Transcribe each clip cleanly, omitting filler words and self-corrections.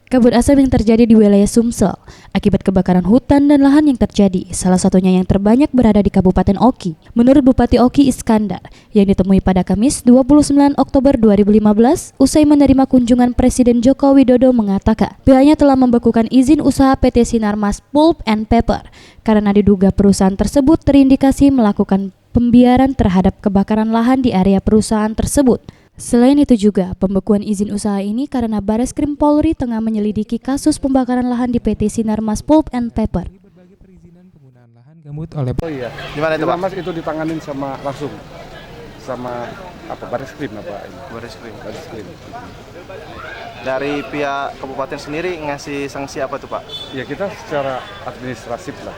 Kabut asap yang terjadi di wilayah Sumsel akibat kebakaran hutan dan lahan yang terjadi, salah satunya yang terbanyak berada di Kabupaten Oki. Menurut Bupati Oki Iskandar, yang ditemui pada Kamis 29 Oktober 2015, usai menerima kunjungan Presiden Joko Widodo mengatakan, pihaknya telah membekukan izin usaha PT Sinarmas Pulp and Paper karena diduga perusahaan tersebut terindikasi melakukan pembiaran terhadap kebakaran lahan di area perusahaan tersebut. Selain itu juga, pembekuan izin usaha ini karena Bareskrim Polri tengah menyelidiki kasus pembakaran lahan di PT Sinarmas Pulp and Paper. Berbagai perizinan penggunaan lahan gambut oleh Gimana itu, Pak? Sinarmas itu ditanganin langsung sama Bareskrim Bareskrim. Dari pihak kabupaten sendiri ngasih sanksi apa tuh, Pak? Ya kita secara administratif lah.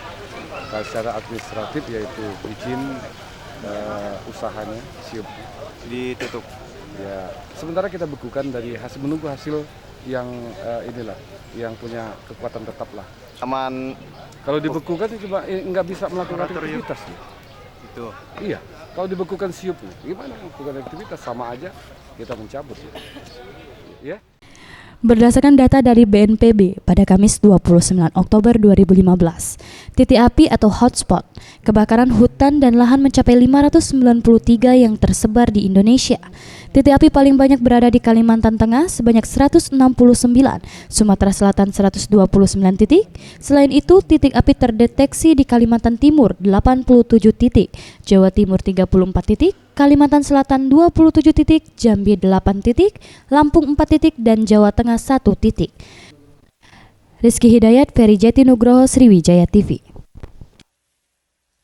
Nah, secara administratif yaitu izin usahanya siup Ditutup. ya, sementara kita bekukan dari menunggu hasil yang yang punya kekuatan tetap lah. Aman. Kalau dibekukan cuma nggak bisa melakukan aktivitas nih. Itu. Iya, kalau dibekukan siup gimana melakukan aktivitas, sama aja kita mencabut ya. Berdasarkan data dari BNPB pada Kamis 29 Oktober 2015, titik api atau hotspot kebakaran hutan dan lahan mencapai 593 yang tersebar di Indonesia. Titik api paling banyak berada di Kalimantan Tengah sebanyak 169, Sumatera Selatan 129 titik. Selain itu, titik api terdeteksi di Kalimantan Timur 87 titik, Jawa Timur 34 titik, Kalimantan Selatan 27 titik, Jambi 8 titik, Lampung 4 titik, dan Jawa Tengah 1 titik. Rizky Hidayat, Ferry Jati Nugroho, Sriwijaya TV.